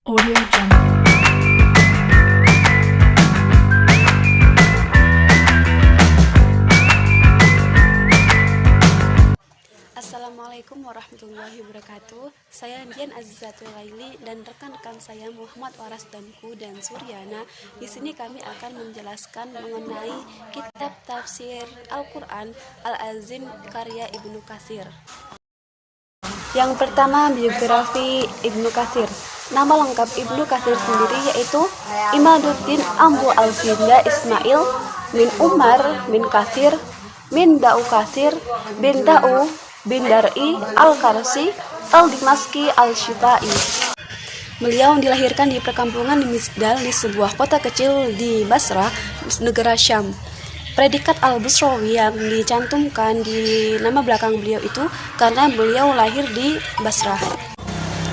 Audio Jungle. Assalamualaikum warahmatullahi wabarakatuh. Saya Dian Azizatul Laili dan rekan-rekan saya Muhammad Waras Danku dan Suryana. Di sini kami akan menjelaskan mengenai kitab tafsir Al-Quran Al-Azim karya Ibnu Katsir. Yang pertama, biografi Ibnu Katsir. Nama lengkap Ibnu Katsir sendiri yaitu Imaduddin Abu Al-Finda Ismail bin Umar bin Katsir bin Da'u Katsir bin Da'u bin Dar'i Al-Karsi Al-Dimaski Al-Shitai. Beliau dilahirkan di perkampungan di Misdal di sebuah kota kecil di Basrah, negara Syam. Predikat Al-Busrawi yang dicantumkan di nama belakang beliau itu karena beliau lahir di Basrah.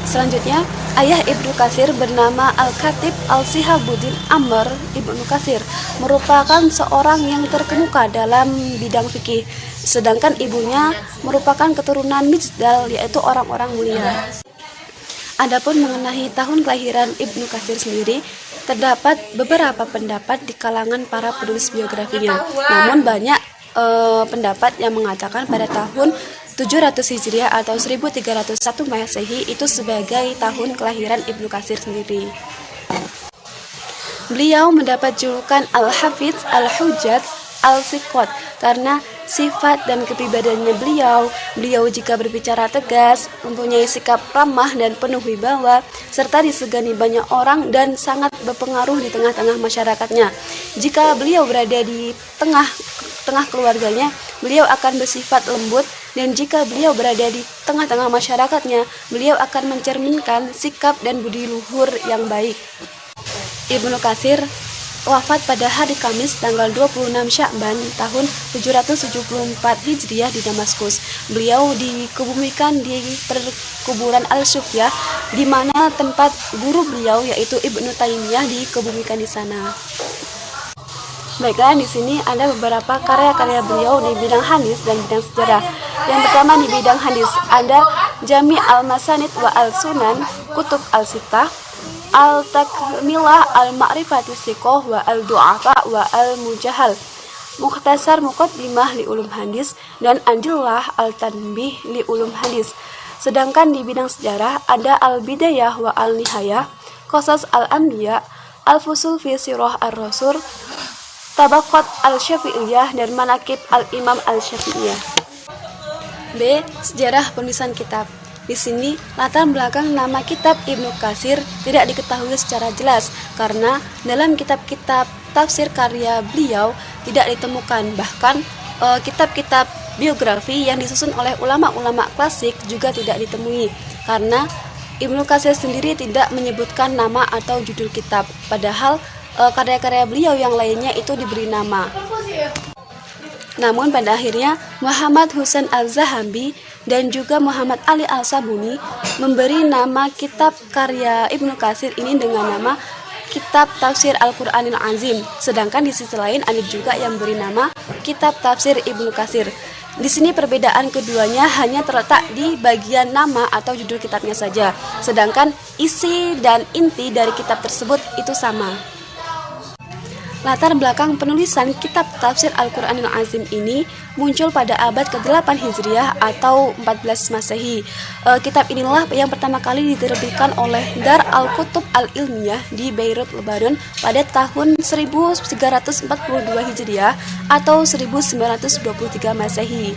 Selanjutnya, ayah Ibnu Katsir bernama Al-Khatib Al-Sihabuddin Amr Ibnu Katsir merupakan seorang yang terkemuka dalam bidang fikih, sedangkan ibunya merupakan keturunan Mijdal, yaitu orang-orang mulia. Adapun mengenai tahun kelahiran Ibnu Katsir sendiri, terdapat beberapa pendapat di kalangan para penulis biografinya. Namun banyak pendapat yang mengatakan pada tahun 700 Hijriah atau 1301 Masehi itu sebagai tahun kelahiran Ibnu Katsir sendiri. Beliau mendapat julukan Al-Hafidz Al-Hujjaj Al-Siqat karena sifat dan kepribadiannya beliau jika berbicara tegas, mempunyai sikap ramah dan penuh wibawa, serta disegani banyak orang dan sangat berpengaruh di tengah-tengah masyarakatnya. Jika beliau berada di tengah keluarganya, beliau akan bersifat lembut, dan jika beliau berada di tengah-tengah masyarakatnya, beliau akan mencerminkan sikap dan budi luhur yang baik. Ibnu Katsir wafat pada hari Kamis tanggal 26 Sya'ban tahun 774 Hijriah di Damaskus. Beliau dikebumikan di perkuburan Al-Sufyah, di mana tempat guru beliau yaitu Ibnu Taimiyah dikebumikan di sana. Baiklah, di sini ada beberapa karya-karya beliau di bidang hadis dan bidang sejarah. Yang pertama di bidang hadis ada Jami' al-Masanid wa al-Sunan, Kutub al-Sittah, Al-Takmilah Al-Ma'rifati Siqah wa Al-Du'afa wa Al-Mujahal, Mukhtasar Muqaddimah li Ulum Hadis, dan Adillah Al-Tanbih li Ulum Hadis. Sedangkan di bidang sejarah ada Al-Bidayah wa Al-Nihayah, Qasas Al-Anbiya, Al-Fusul fi Sirah Ar-Rasul, Tabaqat Al-Syafi'iyah, dan Manaqib Al-Imam Al-Syafi'iyah. B. Sejarah penulisan kitab. Di sini, latar belakang nama kitab Ibnu Katsir tidak diketahui secara jelas karena dalam kitab-kitab tafsir karya beliau tidak ditemukan. Bahkan kitab-kitab biografi yang disusun oleh ulama-ulama klasik juga tidak ditemui karena Ibnu Katsir sendiri tidak menyebutkan nama atau judul kitab. Padahal karya-karya beliau yang lainnya itu diberi nama. Namun pada akhirnya Muhammad Husain Al-Zahabi dan juga Muhammad Ali Al-Sabuni memberi nama kitab karya Ibnu Katsir ini dengan nama Kitab Tafsir Al-Quranil Azim. Sedangkan di sisi lain ada juga yang beri nama Kitab Tafsir Ibnu Katsir. Di sini perbedaan keduanya hanya terletak di bagian nama atau judul kitabnya saja. Sedangkan isi dan inti dari kitab tersebut itu sama. Latar belakang penulisan kitab tafsir Al-Quranil Azim ini muncul pada abad ke-8 Hijriah atau 14 Masehi. Kitab inilah yang pertama kali diterbitkan oleh Dar Al-Kutub Al-Ilmiyah di Beirut, Lebanon pada tahun 1342 Hijriah atau 1923 Masehi,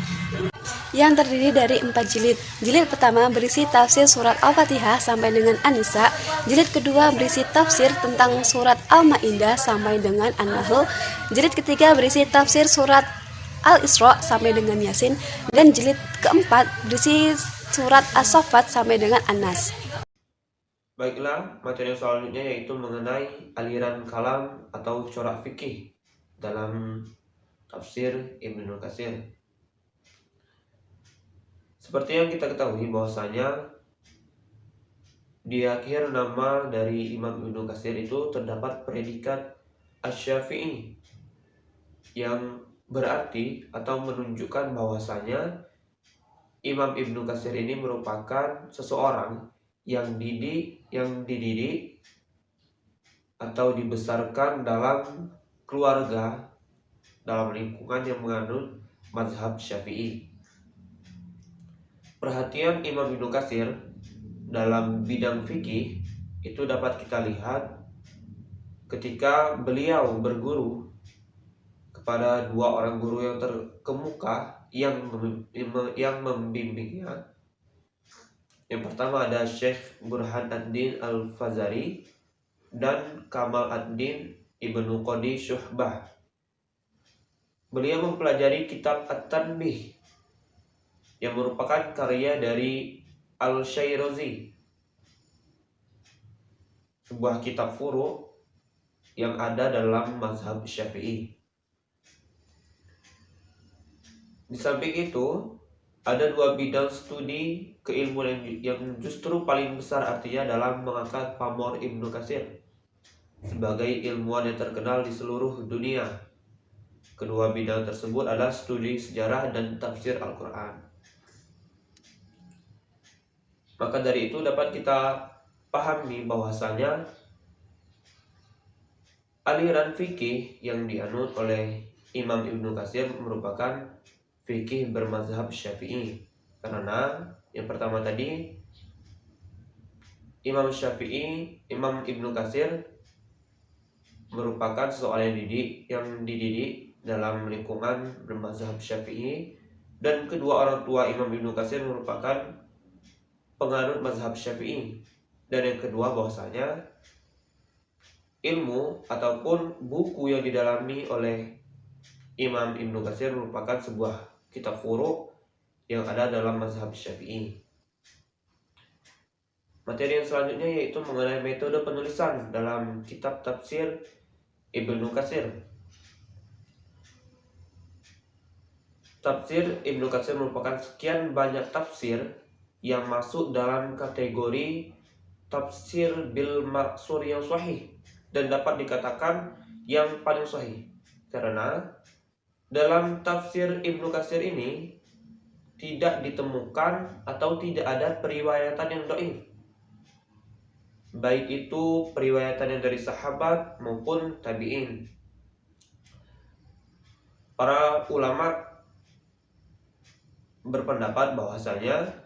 yang terdiri dari 4 jilid. Jilid pertama berisi tafsir surat Al-Fatihah sampai dengan An-Nisa. Jilid kedua berisi tafsir tentang surat Al-Maidah sampai dengan An-Nahl. Jilid ketiga berisi tafsir surat Al-Isra sampai dengan Yasin, dan jilid keempat berisi surat As-Saffat sampai dengan An-Nas. Baiklah, materi selanjutnya yaitu mengenai aliran kalam atau corak fikih dalam tafsir Ibnu Katsir. Seperti yang kita ketahui bahwasanya di akhir nama dari Imam Ibnu Katsir itu terdapat predikat Asy-Syafi'i yang berarti atau menunjukkan bahwasanya Imam Ibnu Katsir ini merupakan seseorang yang dididik atau dibesarkan dalam keluarga, dalam lingkungan yang menganut mazhab Syafi'i. Perhatian Imam Ibnu Katsir dalam bidang fikih itu dapat kita lihat ketika beliau berguru kepada dua orang guru yang terkemuka yang membimbingnya. Yang pertama ada Syekh Burhan ad-Din Al-Fazari dan Kamal ad-Din Ibnu Qadi Syuhbah. Beliau mempelajari kitab At-Tanbih yang merupakan karya dari Al-Syairazi, sebuah kitab furu' yang ada dalam mazhab Syafi'i. Di samping itu, ada dua bidang studi keilmuan yang justru paling besar artinya dalam mengangkat pamor Ibnu Katsir sebagai ilmuwan yang terkenal di seluruh dunia. Kedua bidang tersebut adalah studi sejarah dan tafsir Al-Quran. Maka dari itu dapat kita pahami bahwasanya aliran fikih yang dianut oleh Imam Ibnu Katsir merupakan fikih bermazhab Syafi'i. Karena yang pertama tadi, Imam Ibnu Katsir merupakan seorang yang dididik dalam lingkungan bermazhab Syafi'i, dan kedua orang tua Imam Ibnu Katsir merupakan penganut mazhab Syafi'i. Dan yang kedua bahwasanya ilmu ataupun buku yang didalami oleh Imam Ibnu Katsir merupakan sebuah kitab furu' yang ada dalam mazhab Syafi'i. Materi yang selanjutnya yaitu mengenai metode penulisan dalam kitab tafsir Ibnu Katsir. Tafsir Ibnu Katsir merupakan sekian banyak tafsir yang masuk dalam kategori tafsir bil maksur yang sahih dan dapat dikatakan yang paling sahih. Karena dalam tafsir Ibnu Katsir ini tidak ditemukan atau tidak ada periwayatan yang dhaif, baik itu periwayatan yang dari sahabat maupun tabi'in. Para ulama berpendapat bahwasanya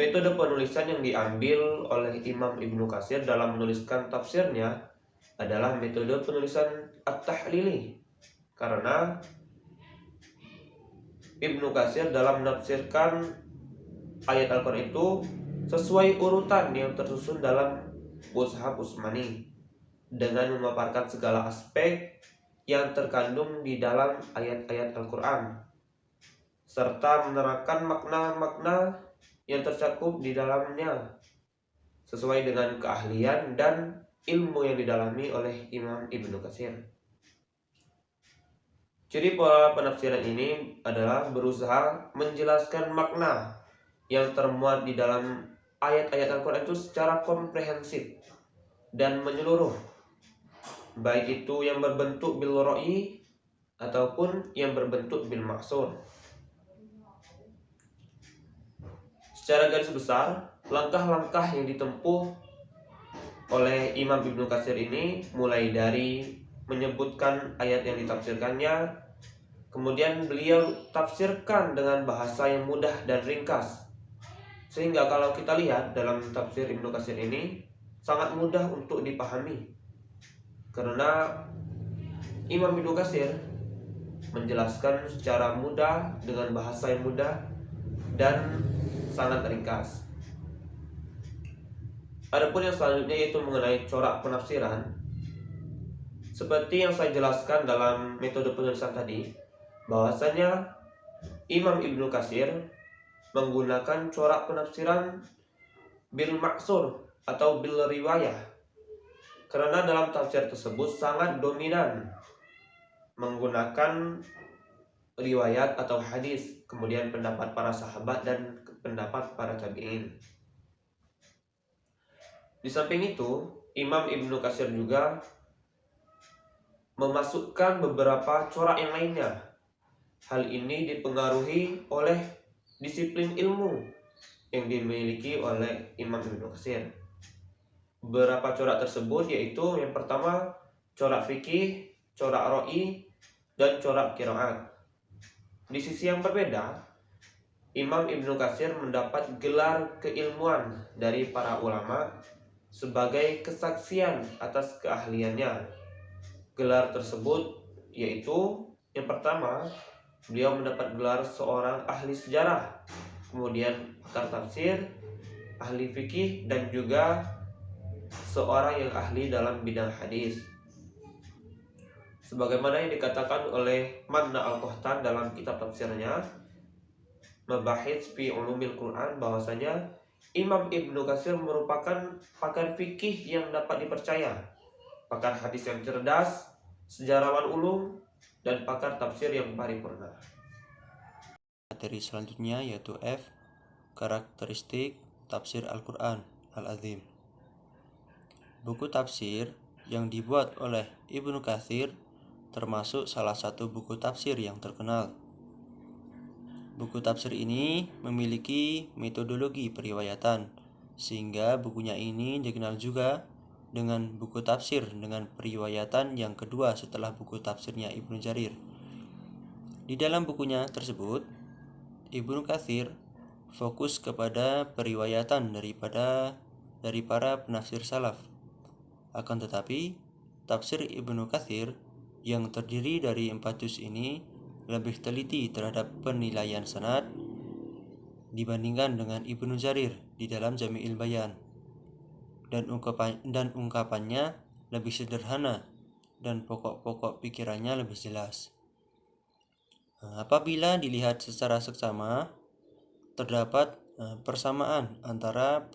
metode penulisan yang diambil oleh Imam Ibnu Katsir dalam menuliskan tafsirnya adalah metode penulisan at-tahlili. Karena Ibnu Katsir dalam menafsirkan ayat Al-Quran itu sesuai urutan yang tersusun dalam Mushaf Utsmani dengan memaparkan segala aspek yang terkandung di dalam ayat-ayat Al-Quran serta menerangkan makna-makna yang tercakup di dalamnya sesuai dengan keahlian dan ilmu yang didalami oleh Imam Ibnu Katsir. Ciri pola penafsiran ini adalah berusaha menjelaskan makna yang termuat di dalam ayat-ayat Al-Quran itu secara komprehensif dan menyeluruh, baik itu yang berbentuk bil ra'i ataupun yang berbentuk bil maksur. Secara garis besar, langkah-langkah yang ditempuh oleh Imam Ibnu Katsir ini mulai dari menyebutkan ayat yang ditafsirkannya, kemudian beliau tafsirkan dengan bahasa yang mudah dan ringkas, sehingga kalau kita lihat dalam tafsir Ibnu Katsir ini sangat mudah untuk dipahami, karena Imam Ibnu Katsir menjelaskan secara mudah dengan bahasa yang mudah dan sangat ringkas. Adapun yang selanjutnya yaitu mengenai corak penafsiran. Seperti yang saya jelaskan dalam metode penulisan tadi, bahwasanya Imam Ibnu Katsir menggunakan corak penafsiran bil maksur atau bil riwayah, karena dalam tafsir tersebut sangat dominan menggunakan riwayat atau hadis, kemudian pendapat para sahabat dan pendapat para tabi'in. Di samping itu, Imam Ibnu Katsir juga memasukkan beberapa corak yang lainnya. Hal ini dipengaruhi oleh disiplin ilmu yang dimiliki oleh Imam Ibnu Katsir. Beberapa corak tersebut yaitu yang pertama corak fikih, corak ro'i, dan corak qiraat. Di sisi yang berbeda, Imam Ibnu Katsir mendapat gelar keilmuan dari para ulama sebagai kesaksian atas keahliannya. Gelar tersebut yaitu yang pertama, beliau mendapat gelar seorang ahli sejarah, kemudian pakar tafsir, ahli fikih, dan juga seorang yang ahli dalam bidang hadis. Sebagaimana yang dikatakan oleh Manna Al-Qahtan dalam kitab tafsirnya Mabahits fi Ulumil Quran, bahwasanya Imam Ibnu Katsir merupakan pakar fikih yang dapat dipercaya, pakar hadis yang cerdas, sejarawan ulum, dan pakar tafsir yang paripurna. Materi selanjutnya yaitu F. Karakteristik tafsir Al-Quran Al-Azim. Buku tafsir yang dibuat oleh Ibnu Katsir termasuk salah satu buku tafsir yang terkenal. Buku tafsir ini memiliki metodologi periwayatan, sehingga bukunya ini dikenal juga dengan buku tafsir dengan periwayatan yang kedua setelah buku tafsirnya Ibnu Jarir. Di dalam bukunya tersebut, Ibnu Katsir fokus kepada periwayatan dari para penafsir salaf. Akan tetapi, tafsir Ibnu Katsir yang terdiri dari 4 juz ini lebih teliti terhadap penilaian sanad dibandingkan dengan Ibnu Jarir di dalam Jami'il Bayan, dan ungkapannya lebih sederhana dan pokok-pokok pikirannya lebih jelas. Apabila dilihat secara seksama, terdapat persamaan antara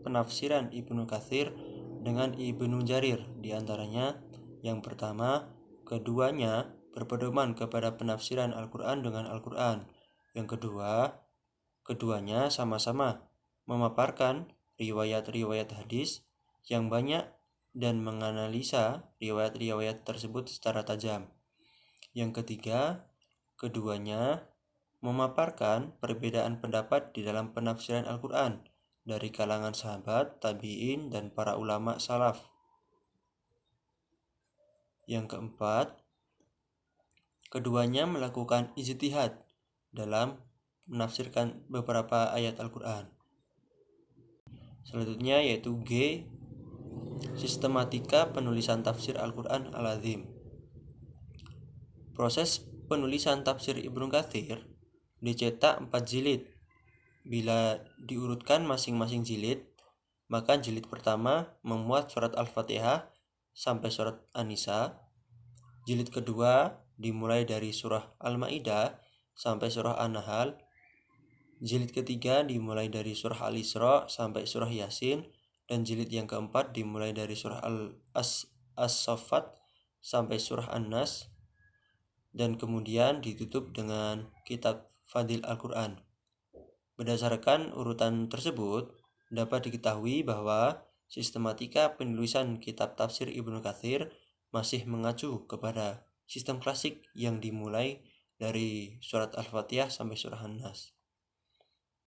penafsiran Ibnu Katsir dengan Ibnu Jarir. Di antaranya, yang pertama, keduanya berpedoman kepada penafsiran Al-Quran dengan Al-Quran. Yang kedua, keduanya sama-sama memaparkan riwayat-riwayat hadis yang banyak dan menganalisa riwayat-riwayat tersebut secara tajam. Yang ketiga, keduanya memaparkan perbedaan pendapat di dalam penafsiran Al-Quran dari kalangan sahabat, tabi'in, dan para ulama salaf. Yang keempat, keduanya melakukan ijtihad dalam menafsirkan beberapa ayat Al-Quran. Selanjutnya yaitu G. Sistematika penulisan tafsir Al-Quran Al-Azim. Proses penulisan tafsir Ibnu Katsir dicetak 4 jilid. Bila diurutkan masing-masing jilid, maka jilid pertama memuat surat Al-Fatihah sampai surat An-Nisa. Jilid kedua dimulai dari surah Al-Maidah sampai surah An-Nahl. Jilid ketiga dimulai dari surah Al-Isra sampai surah Yasin, dan jilid yang keempat dimulai dari surah As-Saffat sampai surah An-Nas, dan kemudian ditutup dengan kitab Fadil Al-Quran. Berdasarkan urutan tersebut, dapat diketahui bahwa sistematika penulisan kitab tafsir Ibnu Katsir masih mengacu kepada sistem klasik yang dimulai dari surat Al-Fatihah sampai surah An-Nas.